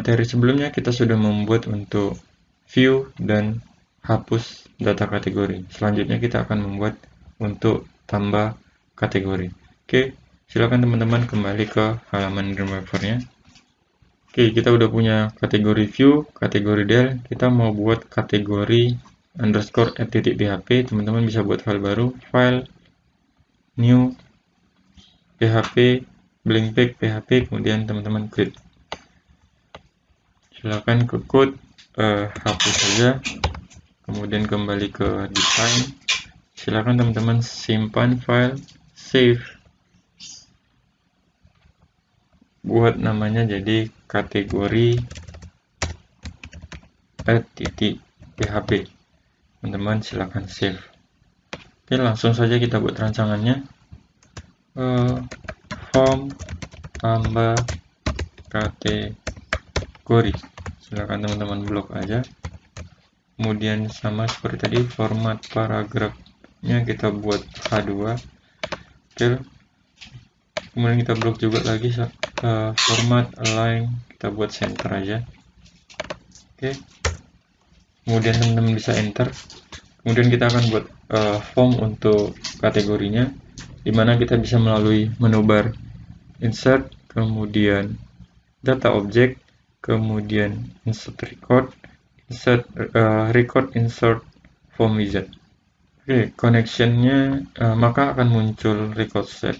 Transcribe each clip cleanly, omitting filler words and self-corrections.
materi sebelumnya kita sudah membuat untuk view dan hapus data kategori. Selanjutnya kita akan membuat untuk tambah kategori. Oke, silakan teman-teman kembali ke halaman Dreamweaver-nya. Oke, kita udah punya kategori view, kategori del. Kita mau buat kategori underscore add.php. Teman-teman bisa buat file baru, file new php blank page php, kemudian teman-teman klik. Silakan ke code, hapus saja, kemudian kembali ke design. Silakan teman-teman simpan file, save, buat namanya jadi kategori add.php. Teman-teman silakan save. Oke, langsung saja kita buat rancangannya. Form tambah kategori. Silakan teman-teman blok aja. Kemudian sama seperti tadi, format paragrafnya kita buat H2. Oke. Kemudian kita blok juga lagi format align, kita buat center aja. Oke. Kemudian teman-teman bisa enter. Kemudian kita akan buat form untuk kategorinya, dimana kita bisa melalui menu bar insert, kemudian data object, kemudian insert record, insert form wizard. Oke, connectionnya maka akan muncul record set.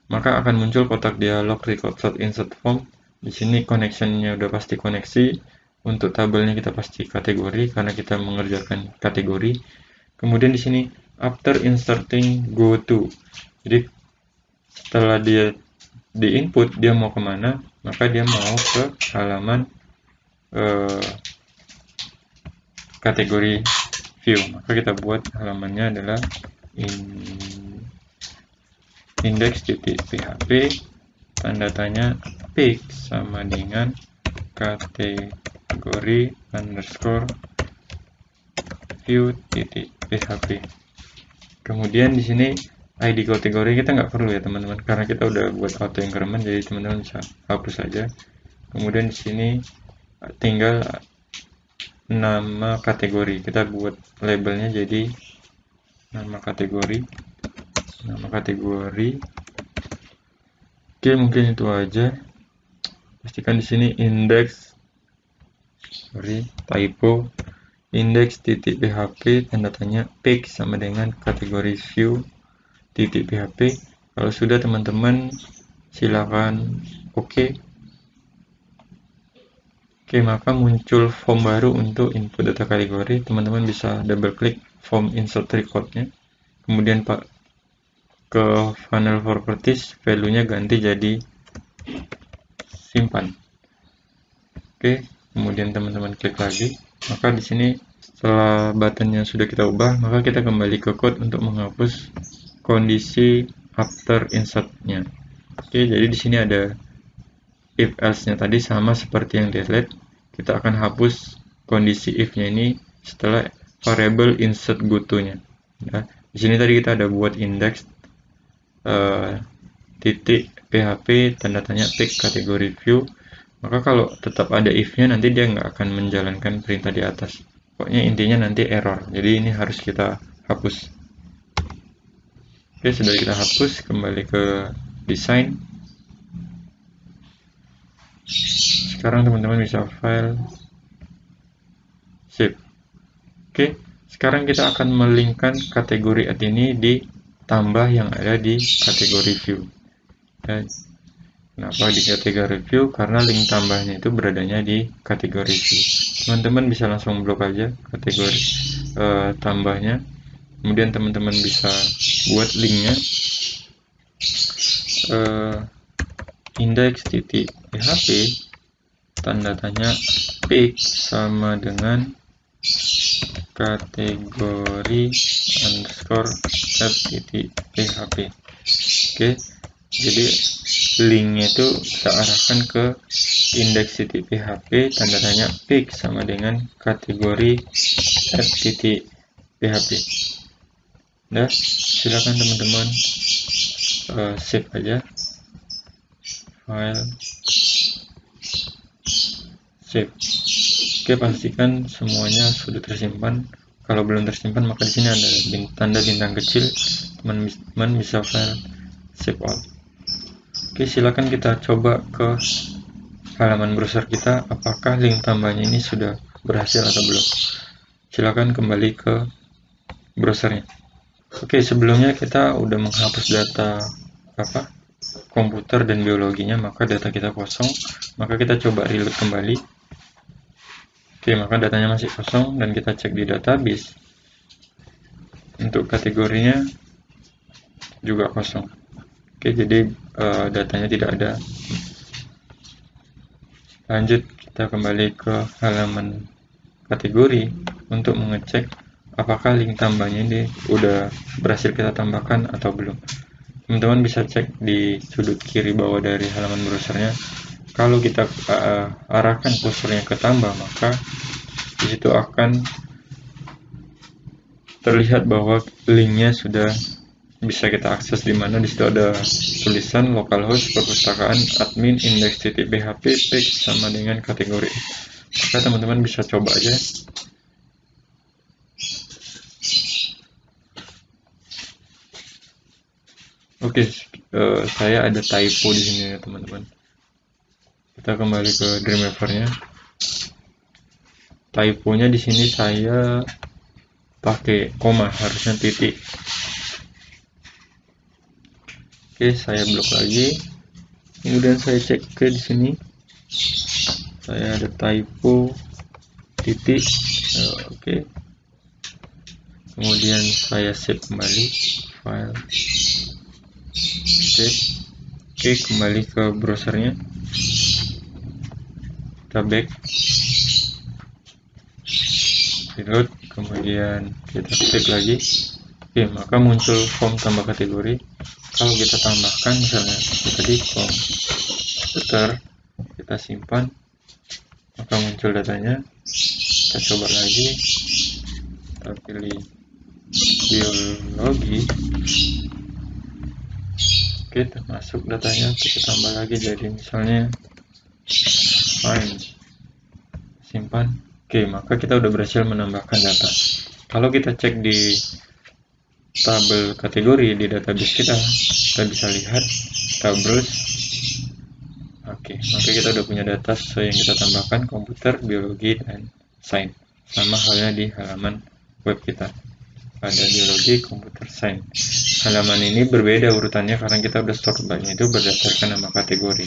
Maka akan muncul kotak dialog record set insert form. Di sini connectionnya udah pasti koneksi. Untuk tabelnya kita pasti kategori karena kita mengerjakan kategori. Kemudian di sini after inserting go to. Jadi setelah dia di input dia mau kemana, maka dia mau ke halaman kategori view. Maka kita buat halamannya adalah index.php tanda tanya pic sama dengan kategori underscore view.php. Kemudian di sini ID kategori kita nggak perlu ya teman-teman, karena kita udah buat auto increment, jadi teman-teman bisa hapus saja. Kemudian di sini tinggal nama kategori, kita buat labelnya jadi nama kategori. Oke, mungkin itu aja. Pastikan di sini index.php tanda tanya pic sama dengan kategori view.php. Kalau sudah teman-teman silakan oke. Oke, maka muncul form baru untuk input data kategori. Teman-teman bisa double klik form insert recordnya, kemudian ke funnel properties, value-nya ganti jadi simpan. Oke, kemudian teman-teman klik lagi. Maka di sini setelah buttonnya sudah kita ubah, maka kita kembali ke code untuk menghapus kondisi after insert-nya. Oke, jadi di sini ada if else-nya tadi sama seperti yang delete. Kita akan hapus kondisi if-nya ini setelah variable insert goto-nya. Ya, di sini tadi kita ada buat index .php tanda tanya pic kategori view. Maka kalau tetap ada if-nya nanti dia nggak akan menjalankan perintah di atas. Pokoknya intinya nanti error. Jadi ini harus kita hapus. Oke, sudah kita hapus, kembali ke desain. Sekarang teman-teman bisa file, save. Oke, sekarang kita akan melinkkan kategori add ini di tambah yang ada di kategori view. Dan kenapa di kategori view? Karena link tambahnya itu beradanya di kategori view. Teman-teman bisa langsung blok aja kategori tambahnya. Kemudian teman-teman bisa buat linknya index.php tanda tanya pic sama dengan kategori underscore add.php. Oke, jadi linknya itu kita arahkan ke index.php tanda tanya pic sama dengan kategori add.php. Nah, silakan teman-teman save aja file, save. Oke, pastikan semuanya sudah tersimpan. Kalau belum tersimpan, maka di sini ada tanda bintang kecil. Teman-teman bisa file save all. Oke, silakan kita coba ke halaman browser kita, apakah link tambahnya ini sudah berhasil atau belum. Silakan kembali ke browsernya. Oke, sebelumnya kita udah menghapus data komputer dan biologinya, maka data kita kosong. Maka kita coba reload kembali. Oke, maka datanya masih kosong dan kita cek di database. Untuk kategorinya juga kosong. Oke, jadi datanya tidak ada. Lanjut, kita kembali ke halaman kategori untuk mengecek apakah link tambahnya ini udah berhasil kita tambahkan atau belum. Teman-teman bisa cek di sudut kiri bawah dari halaman browsernya. Kalau kita arahkan kursornya ke tambah, maka di situ akan terlihat bahwa linknya sudah bisa kita akses, di mana di situ ada tulisan localhost perpustakaan admin index.php page sama dengan kategori. Maka teman-teman bisa coba aja. Oke, saya ada typo di sini ya teman-teman. Kita kembali ke Dreamweaver-nya. Typonya di sini saya pakai koma, harusnya titik. Oke, saya blok lagi. Kemudian saya cek ke di sini. Saya ada typo titik. Oke. Kemudian saya save kembali file. Save. Oke, kembali ke browsernya. Kita back. Reload, kemudian kita klik lagi. Oke, maka muncul form tambah kategori. Kalau kita tambahkan misalnya tadi komputer, kita simpan, maka muncul datanya. Kita coba lagi, kita pilih biologi. Oke, termasuk datanya, kita tambah lagi jadi misalnya find, simpan. Oke, maka kita udah berhasil menambahkan data. Kalau kita cek di tabel kategori di database kita bisa lihat tables. Oke, maka kita udah punya data sesuai yang kita tambahkan, komputer, biologi, dan sains. Sama halnya di halaman web kita. Ada biologi, komputer, sains. Halaman ini berbeda urutannya karena kita udah store banyak itu berdasarkan nama kategori.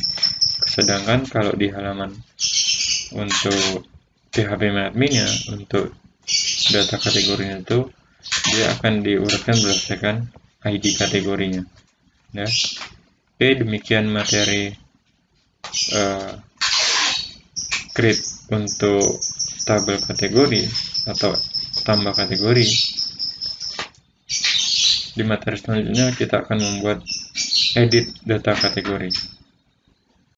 Sedangkan kalau di halaman untuk PHP adminnya, untuk data kategorinya itu dia akan diurutkan berdasarkan ID kategorinya. Ya. Oke, demikian materi create untuk tabel kategori atau tambah kategori. Di materi selanjutnya kita akan membuat edit data kategori.